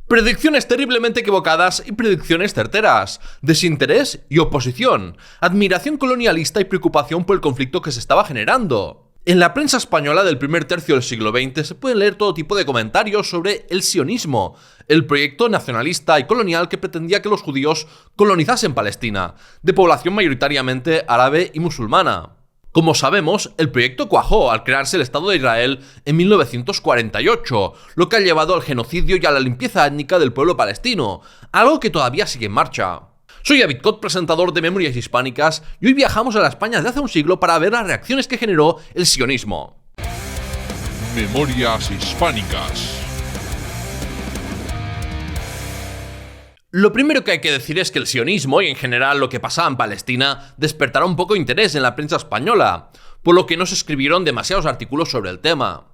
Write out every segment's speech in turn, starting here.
Predicciones terriblemente equivocadas y predicciones certeras, desinterés y oposición, admiración colonialista y preocupación por el conflicto que se estaba generando. En la prensa española del primer tercio del siglo XX se pueden leer todo tipo de comentarios sobre el sionismo, el proyecto nacionalista y colonial que pretendía que los judíos colonizasen Palestina, de población mayoritariamente árabe y musulmana. Como sabemos, el proyecto cuajó al crearse el Estado de Israel en 1948, lo que ha llevado al genocidio y a la limpieza étnica del pueblo palestino, algo que todavía sigue en marcha. Soy David Cot, presentador de Memorias Hispánicas, y hoy viajamos a la España de hace un siglo para ver las reacciones que generó el sionismo. Memorias Hispánicas. Lo primero que hay que decir es que el sionismo y en general lo que pasaba en Palestina despertará un poco interés en la prensa española, por lo que no se escribieron demasiados artículos sobre el tema.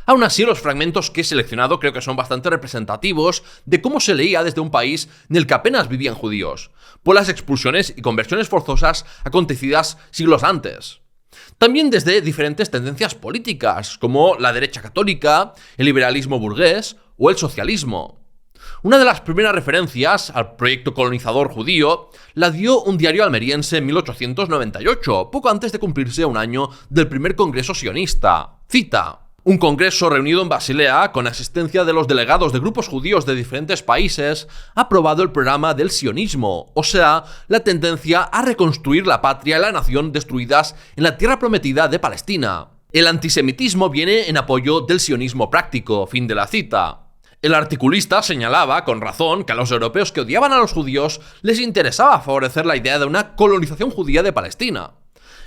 Aún así, los fragmentos que he seleccionado creo que son bastante representativos de cómo se leía desde un país en el que apenas vivían judíos, por las expulsiones y conversiones forzosas acontecidas siglos antes. También desde diferentes tendencias políticas, como la derecha católica, el liberalismo burgués o el socialismo. Una de las primeras referencias al proyecto colonizador judío la dio un diario almeriense en 1898, poco antes de cumplirse un año del primer congreso sionista. Cita: un congreso reunido en Basilea, con asistencia de los delegados de grupos judíos de diferentes países, ha aprobado el programa del sionismo, o sea, la tendencia a reconstruir la patria y la nación destruidas en la tierra prometida de Palestina. El antisemitismo viene en apoyo del sionismo práctico. Fin de la cita. El articulista señalaba, con razón, que a los europeos que odiaban a los judíos les interesaba favorecer la idea de una colonización judía de Palestina.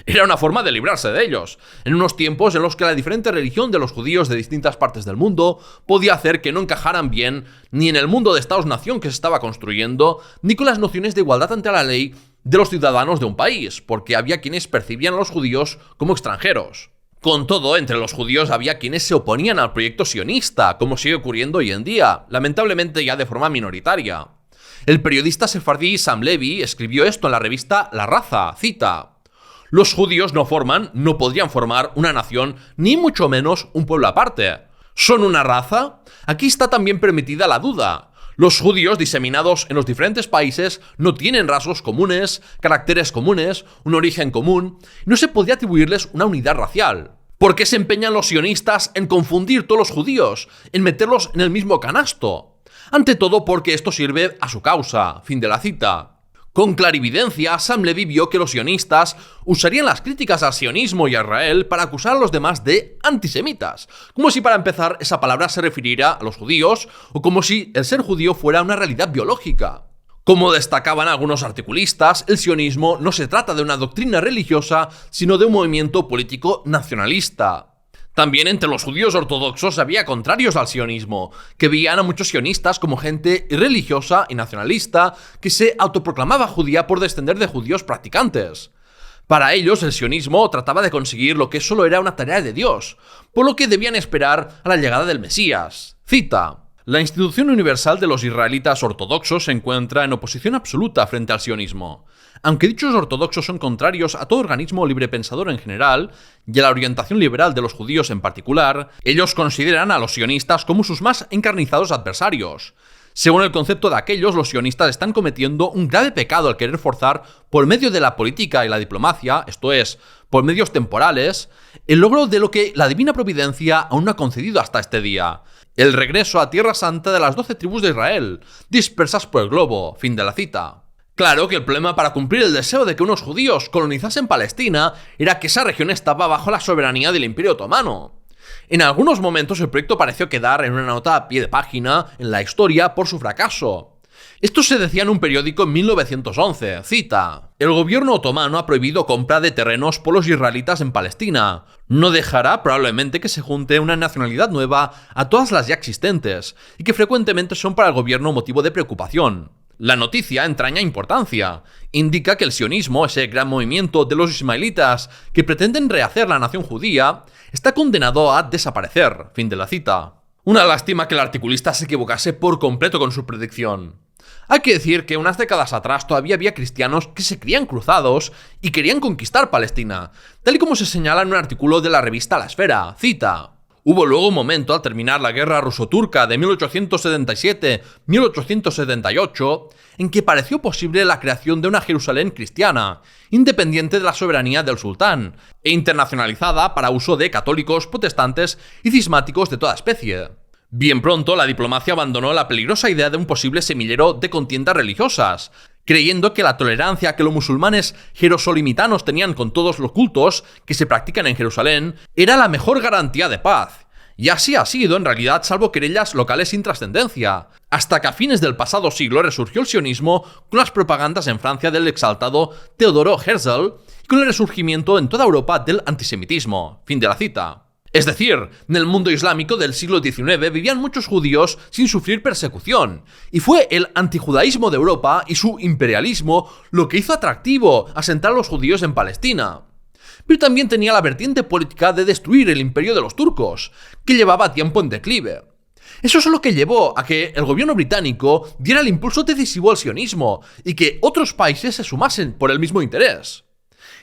Era una forma de librarse de ellos, en unos tiempos en los que la diferente religión de los judíos de distintas partes del mundo podía hacer que no encajaran bien ni en el mundo de Estados-nación que se estaba construyendo, ni con las nociones de igualdad ante la ley de los ciudadanos de un país, porque había quienes percibían a los judíos como extranjeros. Con todo, entre los judíos había quienes se oponían al proyecto sionista, como sigue ocurriendo hoy en día, lamentablemente ya de forma minoritaria. El periodista sefardí Sam Levy escribió esto en la revista La Raza, cita: los judíos no podrían formar una nación, ni mucho menos un pueblo aparte. ¿Son una raza? Aquí está también permitida la duda. Los judíos diseminados en los diferentes países no tienen rasgos comunes, caracteres comunes, un origen común, y no se podría atribuirles una unidad racial. ¿Por qué se empeñan los sionistas en confundir todos los judíos, en meterlos en el mismo canasto? Ante todo porque esto sirve a su causa. Fin de la cita. Con clarividencia, Sam Levy vio que los sionistas usarían las críticas al sionismo y a Israel para acusar a los demás de antisemitas, como si para empezar esa palabra se refiriera a los judíos, o como si el ser judío fuera una realidad biológica. Como destacaban algunos articulistas, el sionismo no se trata de una doctrina religiosa, sino de un movimiento político nacionalista. También entre los judíos ortodoxos había contrarios al sionismo, que veían a muchos sionistas como gente irreligiosa y nacionalista que se autoproclamaba judía por descender de judíos practicantes. Para ellos, el sionismo trataba de conseguir lo que solo era una tarea de Dios, por lo que debían esperar a la llegada del Mesías. Cita: la institución universal de los israelitas ortodoxos se encuentra en oposición absoluta frente al sionismo. Aunque dichos ortodoxos son contrarios a todo organismo librepensador en general, y a la orientación liberal de los judíos en particular, ellos consideran a los sionistas como sus más encarnizados adversarios. Según el concepto de aquellos, los sionistas están cometiendo un grave pecado al querer forzar, por medio de la política y la diplomacia, esto es, por medios temporales, el logro de lo que la divina providencia aún no ha concedido hasta este día: el regreso a Tierra Santa de las 12 tribus de Israel, dispersas por el globo. Fin de la cita. Claro que el problema para cumplir el deseo de que unos judíos colonizasen Palestina era que esa región estaba bajo la soberanía del Imperio Otomano. En algunos momentos el proyecto pareció quedar en una nota a pie de página en la historia por su fracaso. Esto se decía en un periódico en 1911, cita: el gobierno otomano ha prohibido compra de terrenos por los israelitas en Palestina. No dejará probablemente que se junte una nacionalidad nueva a todas las ya existentes, y que frecuentemente son para el gobierno motivo de preocupación. La noticia entraña importancia. Indica que el sionismo, ese gran movimiento de los ismaelitas que pretenden rehacer la nación judía, está condenado a desaparecer. Fin de la cita. Una lástima que el articulista se equivocase por completo con su predicción. Hay que decir que unas décadas atrás todavía había cristianos que se creían cruzados y querían conquistar Palestina, tal y como se señala en un artículo de la revista La Esfera. Cita: Hubo luego un momento al terminar la guerra ruso-turca de 1877-1878 en que pareció posible la creación de una Jerusalén cristiana, independiente de la soberanía del sultán, e internacionalizada para uso de católicos, protestantes y cismáticos de toda especie. Bien pronto la diplomacia abandonó la peligrosa idea de un posible semillero de contiendas religiosas, creyendo que la tolerancia que los musulmanes jerosolimitanos tenían con todos los cultos que se practican en Jerusalén era la mejor garantía de paz. Y así ha sido en realidad, salvo querellas locales sin trascendencia, hasta que a fines del pasado siglo resurgió el sionismo con las propagandas en Francia del exaltado Teodoro Herzl y con el resurgimiento en toda Europa del antisemitismo. Fin de la cita. Es decir, en el mundo islámico del siglo XIX vivían muchos judíos sin sufrir persecución, y fue el antijudaísmo de Europa y su imperialismo lo que hizo atractivo asentar a los judíos en Palestina. Pero también tenía la vertiente política de destruir el imperio de los turcos, que llevaba tiempo en declive. Eso es lo que llevó a que el gobierno británico diera el impulso decisivo al sionismo y que otros países se sumasen por el mismo interés.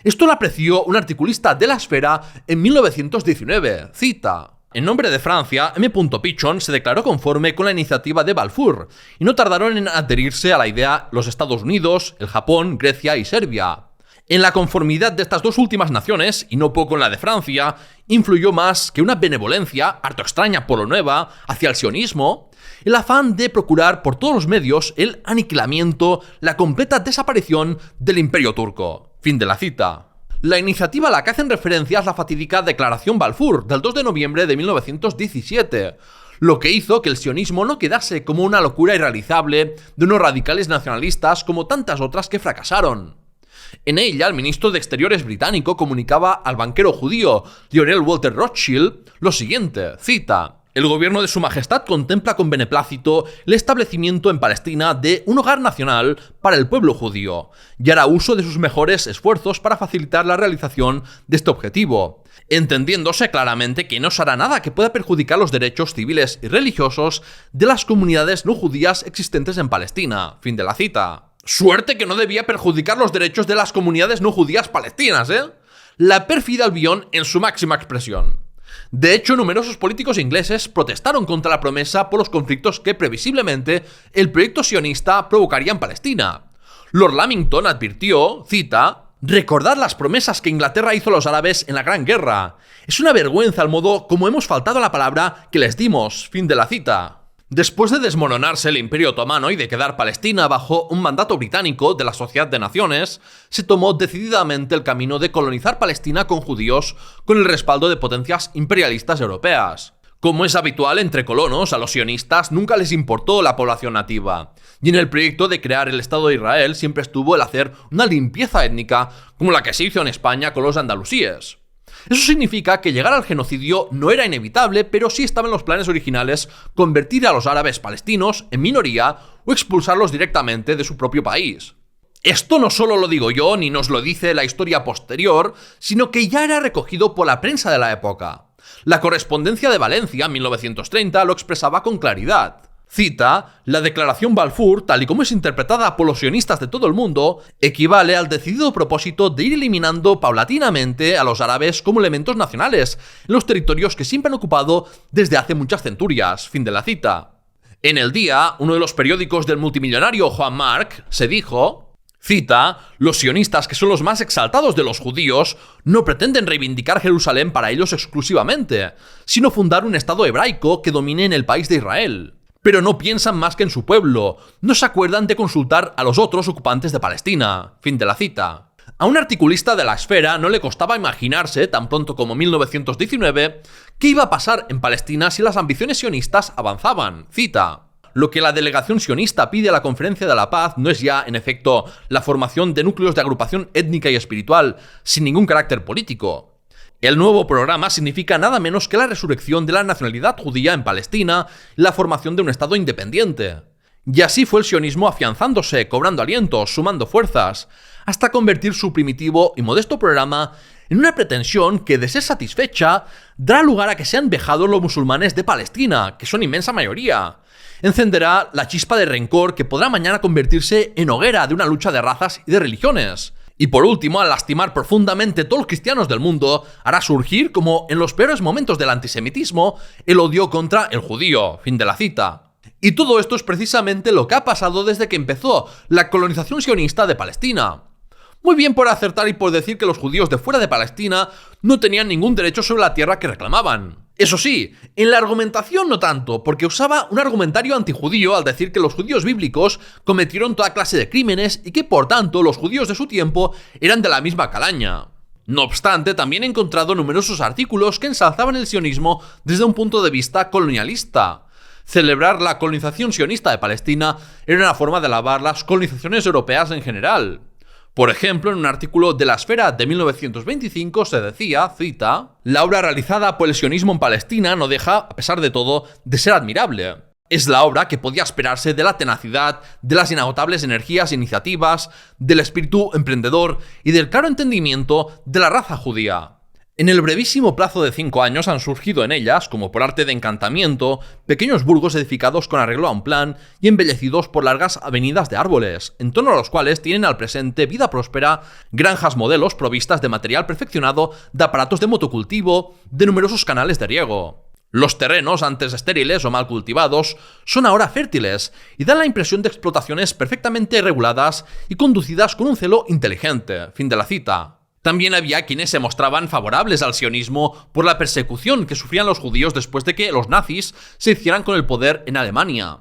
Esto lo apreció un articulista de La Esfera en 1919, cita: en nombre de Francia, M. Pichon se declaró conforme con la iniciativa de Balfour, y no tardaron en adherirse a la idea los Estados Unidos, el Japón, Grecia y Serbia. En la conformidad de estas dos últimas naciones, y no poco en la de Francia, influyó más que una benevolencia, harto extraña por lo nueva, hacia el sionismo, el afán de procurar por todos los medios el aniquilamiento, la completa desaparición del imperio turco. Fin de la cita. La iniciativa a la que hacen referencia es la fatídica Declaración Balfour del 2 de noviembre de 1917, lo que hizo que el sionismo no quedase como una locura irrealizable de unos radicales nacionalistas como tantas otras que fracasaron. En ella, el ministro de Exteriores británico comunicaba al banquero judío Lionel Walter Rothschild lo siguiente, cita: el gobierno de Su Majestad contempla con beneplácito el establecimiento en Palestina de un hogar nacional para el pueblo judío, y hará uso de sus mejores esfuerzos para facilitar la realización de este objetivo, entendiéndose claramente que no se hará nada que pueda perjudicar los derechos civiles y religiosos de las comunidades no judías existentes en Palestina. Fin de la cita. Suerte que no debía perjudicar los derechos de las comunidades no judías palestinas, ¿eh? La pérfida Albión en su máxima expresión. De hecho, numerosos políticos ingleses protestaron contra la promesa por los conflictos que previsiblemente el proyecto sionista provocaría en Palestina. Lord Lamington advirtió, cita: recordad las promesas que Inglaterra hizo a los árabes en la Gran Guerra. Es una vergüenza el modo como hemos faltado a la palabra que les dimos. Fin de la cita. Después de desmoronarse el Imperio Otomano y de quedar Palestina bajo un mandato británico de la Sociedad de Naciones, se tomó decididamente el camino de colonizar Palestina con judíos con el respaldo de potencias imperialistas europeas. Como es habitual entre colonos, a los sionistas nunca les importó la población nativa, y en el proyecto de crear el Estado de Israel siempre estuvo el hacer una limpieza étnica como la que se hizo en España con los andalusíes. Eso significa que llegar al genocidio no era inevitable, pero sí estaba en los planes originales convertir a los árabes palestinos en minoría o expulsarlos directamente de su propio país. Esto no solo lo digo yo, ni nos lo dice la historia posterior, sino que ya era recogido por la prensa de la época. La correspondencia de Valencia, en 1930, lo expresaba con claridad. Cita: la Declaración Balfour, tal y como es interpretada por los sionistas de todo el mundo, equivale al decidido propósito de ir eliminando paulatinamente a los árabes como elementos nacionales en los territorios que siempre han ocupado desde hace muchas centurias. Fin de la cita. En El Día, uno de los periódicos del multimillonario Juan Marc, se dijo, cita: los sionistas, que son los más exaltados de los judíos, no pretenden reivindicar Jerusalén para ellos exclusivamente, sino fundar un estado hebraico que domine en el país de Israel. Pero no piensan más que en su pueblo, no se acuerdan de consultar a los otros ocupantes de Palestina. Fin de la cita. A un articulista de La Esfera no le costaba imaginarse, tan pronto como 1919, qué iba a pasar en Palestina si las ambiciones sionistas avanzaban. Cita: lo que la delegación sionista pide a la Conferencia de la Paz no es ya, en efecto, la formación de núcleos de agrupación étnica y espiritual, sin ningún carácter político. El nuevo programa significa nada menos que la resurrección de la nacionalidad judía en Palestina y la formación de un Estado independiente. Y así fue el sionismo afianzándose, cobrando aliento, sumando fuerzas, hasta convertir su primitivo y modesto programa en una pretensión que, de ser satisfecha, dará lugar a que sean vejados los musulmanes de Palestina, que son inmensa mayoría. Encenderá la chispa de rencor que podrá mañana convertirse en hoguera de una lucha de razas y de religiones. Y por último, al lastimar profundamente a todos los cristianos del mundo, hará surgir, como en los peores momentos del antisemitismo, el odio contra el judío. Fin de la cita. Y todo esto es precisamente lo que ha pasado desde que empezó la colonización sionista de Palestina. Muy bien por acertar y por decir que los judíos de fuera de Palestina no tenían ningún derecho sobre la tierra que reclamaban. Eso sí, en la argumentación no tanto, porque usaba un argumentario antijudío al decir que los judíos bíblicos cometieron toda clase de crímenes y que por tanto los judíos de su tiempo eran de la misma calaña. No obstante, también he encontrado numerosos artículos que ensalzaban el sionismo desde un punto de vista colonialista. Celebrar la colonización sionista de Palestina era una forma de alabar las colonizaciones europeas en general. Por ejemplo, en un artículo de La Esfera de 1925 se decía, cita, «La obra realizada por el sionismo en Palestina no deja, a pesar de todo, de ser admirable. Es la obra que podía esperarse de la tenacidad, de las inagotables energías e iniciativas, del espíritu emprendedor y del claro entendimiento de la raza judía». En el brevísimo plazo de 5 años han surgido en ellas, como por arte de encantamiento, pequeños burgos edificados con arreglo a un plan y embellecidos por largas avenidas de árboles, en torno a los cuales tienen al presente vida próspera, granjas modelos provistas de material perfeccionado, de aparatos de motocultivo, de numerosos canales de riego. Los terrenos, antes estériles o mal cultivados, son ahora fértiles y dan la impresión de explotaciones perfectamente reguladas y conducidas con un celo inteligente. Fin de la cita. También había quienes se mostraban favorables al sionismo por la persecución que sufrían los judíos después de que los nazis se hicieran con el poder en Alemania.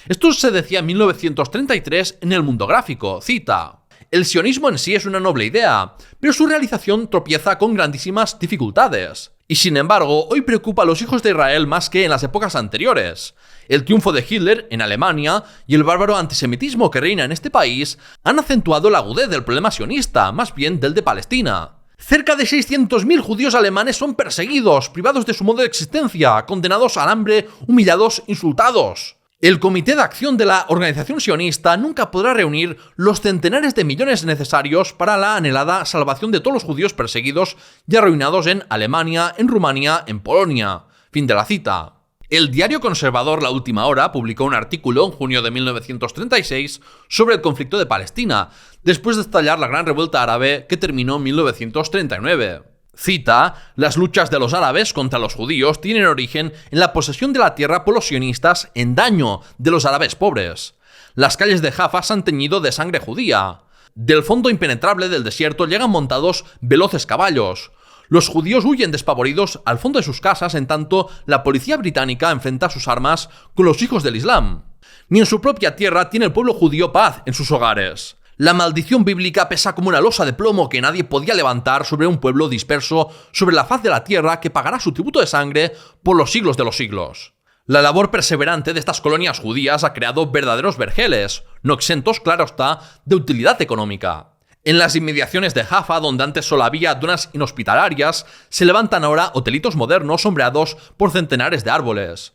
Esto se decía en 1933 en El Mundo Gráfico, cita, «El sionismo en sí es una noble idea, pero su realización tropieza con grandísimas dificultades. Y sin embargo, hoy preocupa a los hijos de Israel más que en las épocas anteriores. El triunfo de Hitler en Alemania y el bárbaro antisemitismo que reina en este país han acentuado la agudez del problema sionista, más bien del de Palestina. Cerca de 600.000 judíos alemanes son perseguidos, privados de su modo de existencia, condenados al hambre, humillados, insultados. El Comité de Acción de la Organización Sionista nunca podrá reunir los centenares de millones necesarios para la anhelada salvación de todos los judíos perseguidos y arruinados en Alemania, en Rumanía, en Polonia». Fin de la cita. El diario conservador La Última Hora publicó un artículo en junio de 1936 sobre el conflicto de Palestina, después de estallar la gran revuelta árabe que terminó en 1939. Cita, «Las luchas de los árabes contra los judíos tienen origen en la posesión de la tierra por los sionistas en daño de los árabes pobres. Las calles de Jaffa se han teñido de sangre judía. Del fondo impenetrable del desierto llegan montados veloces caballos. Los judíos huyen despavoridos al fondo de sus casas en tanto la policía británica enfrenta sus armas con los hijos del Islam. Ni en su propia tierra tiene el pueblo judío paz en sus hogares. La maldición bíblica pesa como una losa de plomo que nadie podía levantar sobre un pueblo disperso sobre la faz de la tierra que pagará su tributo de sangre por los siglos de los siglos». La labor perseverante de estas colonias judías ha creado verdaderos vergeles, no exentos, claro está, de utilidad económica. En las inmediaciones de Jaffa, donde antes solo había dunas inhospitalarias, se levantan ahora hotelitos modernos sombreados por centenares de árboles.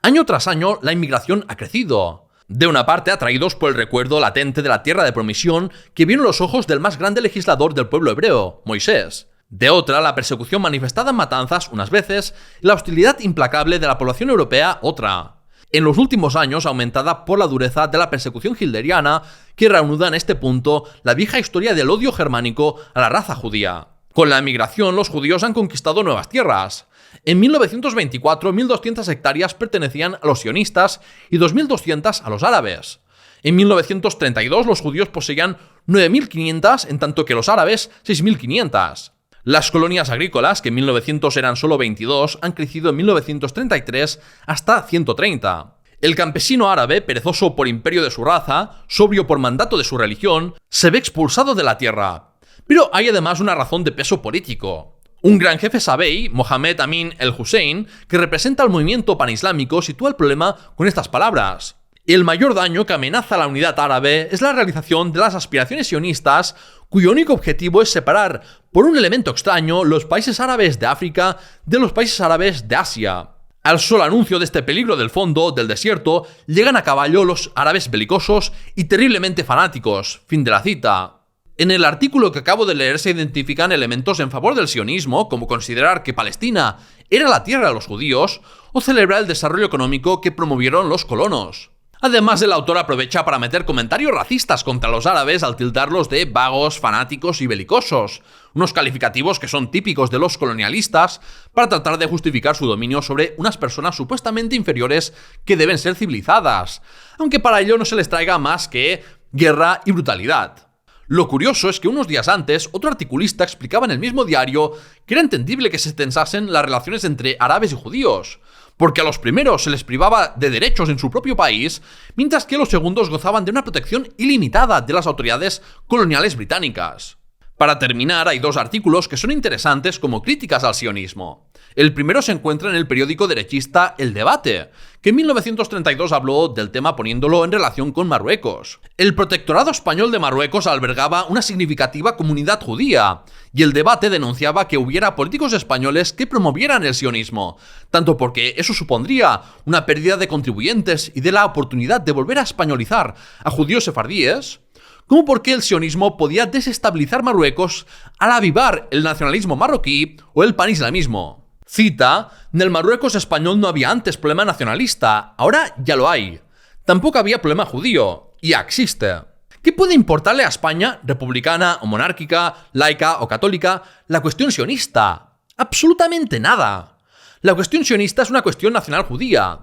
Año tras año, la inmigración ha crecido. De una parte, atraídos por el recuerdo latente de la tierra de promisión que vieron los ojos del más grande legislador del pueblo hebreo, Moisés. De otra, la persecución manifestada en matanzas unas veces y la hostilidad implacable de la población europea otra. En los últimos años, aumentada por la dureza de la persecución hitleriana, que reanuda en este punto la vieja historia del odio germánico a la raza judía. Con la emigración, los judíos han conquistado nuevas tierras. En 1924, 1.200 hectáreas pertenecían a los sionistas y 2.200 a los árabes. En 1932, los judíos poseían 9.500, en tanto que los árabes 6.500. Las colonias agrícolas, que en 1900 eran solo 22, han crecido en 1933 hasta 130. El campesino árabe, perezoso por imperio de su raza, sobrio por mandato de su religión, se ve expulsado de la tierra. Pero hay además una razón de peso político. Un gran jefe sabei, Mohammed Amin el-Hussein, que representa al movimiento panislámico, sitúa el problema con estas palabras. El mayor daño que amenaza a la unidad árabe es la realización de las aspiraciones sionistas, cuyo único objetivo es separar, por un elemento extraño, los países árabes de África de los países árabes de Asia. Al solo anuncio de este peligro del fondo, del desierto, llegan a caballo los árabes belicosos y terriblemente fanáticos. Fin de la cita. En el artículo que acabo de leer se identifican elementos en favor del sionismo, como considerar que Palestina era la tierra de los judíos, o celebrar el desarrollo económico que promovieron los colonos. Además, el autor aprovecha para meter comentarios racistas contra los árabes al tildarlos de vagos, fanáticos y belicosos, unos calificativos que son típicos de los colonialistas para tratar de justificar su dominio sobre unas personas supuestamente inferiores que deben ser civilizadas, aunque para ello no se les traiga más que guerra y brutalidad. Lo curioso es que unos días antes, otro articulista explicaba en el mismo diario que era entendible que se tensasen las relaciones entre árabes y judíos, porque a los primeros se les privaba de derechos en su propio país, mientras que los segundos gozaban de una protección ilimitada de las autoridades coloniales británicas. Para terminar, hay dos artículos que son interesantes como críticas al sionismo. El primero se encuentra en el periódico derechista El Debate, que en 1932 habló del tema poniéndolo en relación con Marruecos. El protectorado español de Marruecos albergaba una significativa comunidad judía, y El Debate denunciaba que hubiera políticos españoles que promovieran el sionismo, tanto porque eso supondría una pérdida de contribuyentes y de la oportunidad de volver a españolizar a judíos sefardíes, como porque el sionismo podía desestabilizar Marruecos al avivar el nacionalismo marroquí o el panislamismo. Cita: en el Marruecos español no había antes problema nacionalista, ahora ya lo hay. Tampoco había problema judío, ya existe. ¿Qué puede importarle a España, republicana o monárquica, laica o católica, la cuestión sionista? Absolutamente nada. La cuestión sionista es una cuestión nacional judía.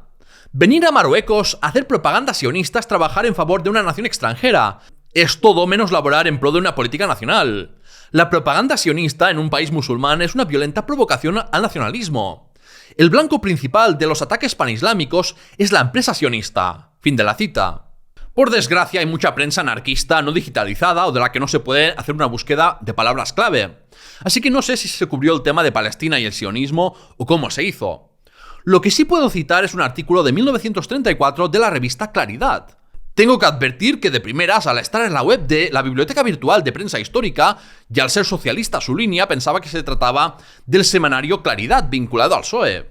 Venir a Marruecos a hacer propaganda sionista es trabajar en favor de una nación extranjera. Es todo menos laborar en pro de una política nacional. La propaganda sionista en un país musulmán es una violenta provocación al nacionalismo. El blanco principal de los ataques panislámicos es la empresa sionista. Fin de la cita. Por desgracia, hay mucha prensa anarquista no digitalizada o de la que no se puede hacer una búsqueda de palabras clave. Así que no sé si se cubrió el tema de Palestina y el sionismo o cómo se hizo. Lo que sí puedo citar es un artículo de 1934 de la revista Claridad. Tengo que advertir que de primeras, al estar en la web de la Biblioteca Virtual de Prensa Histórica, y al ser socialista su línea, pensaba que se trataba del semanario Claridad vinculado al PSOE.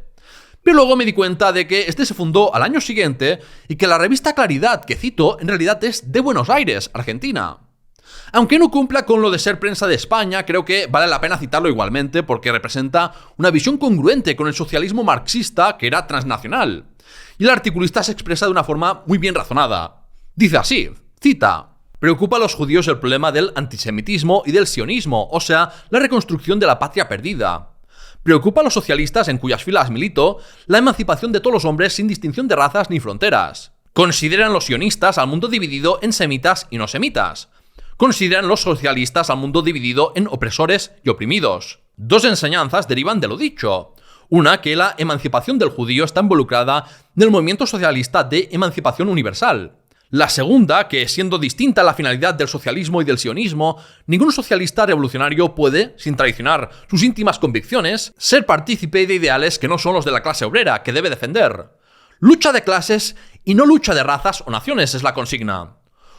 Pero luego me di cuenta de que este se fundó al año siguiente y que la revista Claridad que cito en realidad es de Buenos Aires, Argentina. Aunque no cumpla con lo de ser prensa de España, creo que vale la pena citarlo igualmente porque representa una visión congruente con el socialismo marxista que era transnacional. Y el articulista se expresa de una forma muy bien razonada. Dice así, cita: preocupa a los judíos el problema del antisemitismo y del sionismo, o sea, la reconstrucción de la patria perdida. Preocupa a los socialistas, en cuyas filas milito, la emancipación de todos los hombres sin distinción de razas ni fronteras. Consideran los sionistas al mundo dividido en semitas y no semitas. Consideran los socialistas al mundo dividido en opresores y oprimidos. Dos enseñanzas derivan de lo dicho. Una, que la emancipación del judío está involucrada en el movimiento socialista de emancipación universal. La segunda, que siendo distinta la finalidad del socialismo y del sionismo, ningún socialista revolucionario puede, sin traicionar sus íntimas convicciones, ser partícipe de ideales que no son los de la clase obrera, que debe defender. Lucha de clases y no lucha de razas o naciones es la consigna.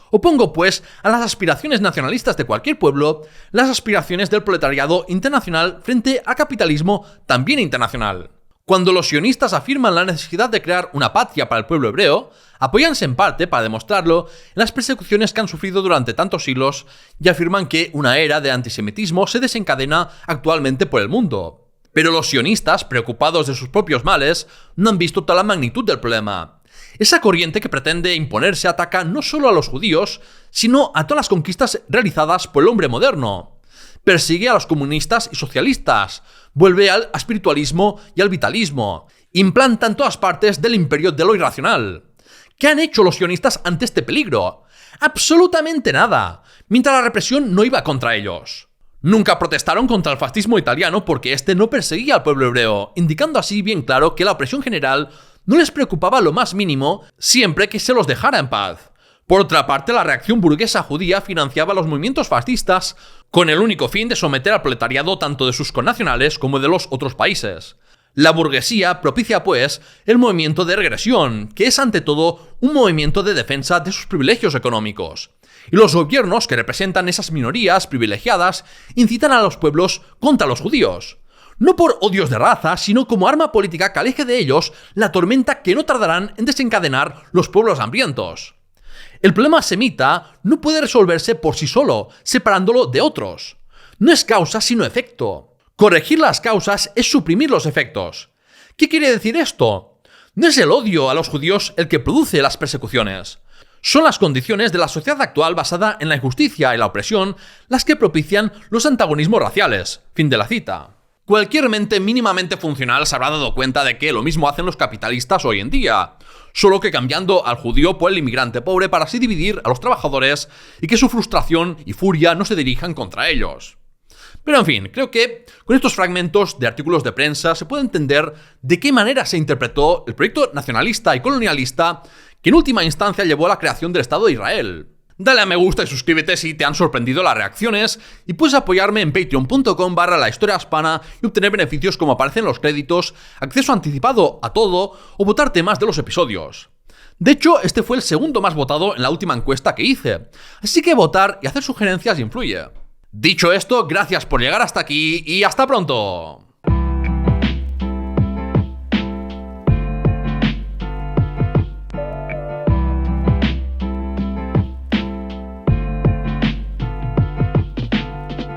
Opongo, pues, a las aspiraciones nacionalistas de cualquier pueblo, las aspiraciones del proletariado internacional frente al capitalismo también internacional. Cuando los sionistas afirman la necesidad de crear una patria para el pueblo hebreo, apóyanse en parte, para demostrarlo, en las persecuciones que han sufrido durante tantos siglos y afirman que una era de antisemitismo se desencadena actualmente por el mundo. Pero los sionistas, preocupados de sus propios males, no han visto toda la magnitud del problema. Esa corriente que pretende imponerse ataca no solo a los judíos, sino a todas las conquistas realizadas por el hombre moderno. Persigue a los comunistas y socialistas, vuelve al espiritualismo y al vitalismo, implanta en todas partes del imperio de lo irracional. ¿Qué han hecho los sionistas ante este peligro? Absolutamente nada, mientras la represión no iba contra ellos. Nunca protestaron contra el fascismo italiano porque este no perseguía al pueblo hebreo, indicando así bien claro que la opresión general no les preocupaba lo más mínimo siempre que se los dejara en paz. Por otra parte, la reacción burguesa judía financiaba los movimientos fascistas con el único fin de someter al proletariado tanto de sus connacionales como de los otros países. La burguesía propicia, pues, el movimiento de regresión, que es ante todo un movimiento de defensa de sus privilegios económicos. Y los gobiernos que representan esas minorías privilegiadas incitan a los pueblos contra los judíos. No por odios de raza, sino como arma política que aleje de ellos la tormenta que no tardarán en desencadenar los pueblos hambrientos. El problema semita no puede resolverse por sí solo, separándolo de otros. No es causa sino efecto. Corregir las causas es suprimir los efectos. ¿Qué quiere decir esto? No es el odio a los judíos el que produce las persecuciones. Son las condiciones de la sociedad actual basada en la injusticia y la opresión las que propician los antagonismos raciales. Fin de la cita. Cualquier mente mínimamente funcional se habrá dado cuenta de que lo mismo hacen los capitalistas hoy en día, solo que cambiando al judío por el inmigrante pobre para así dividir a los trabajadores y que su frustración y furia no se dirijan contra ellos. Pero en fin, creo que con estos fragmentos de artículos de prensa se puede entender de qué manera se interpretó el proyecto nacionalista y colonialista que en última instancia llevó a la creación del Estado de Israel. Dale a me gusta y suscríbete si te han sorprendido las reacciones y puedes apoyarme en patreon.com/lahistoriahispana y obtener beneficios como aparecen los créditos, acceso anticipado a todo o votar temas de los episodios. De hecho, este fue el segundo más votado en la última encuesta que hice, así que votar y hacer sugerencias influye. Dicho esto, gracias por llegar hasta aquí y hasta pronto.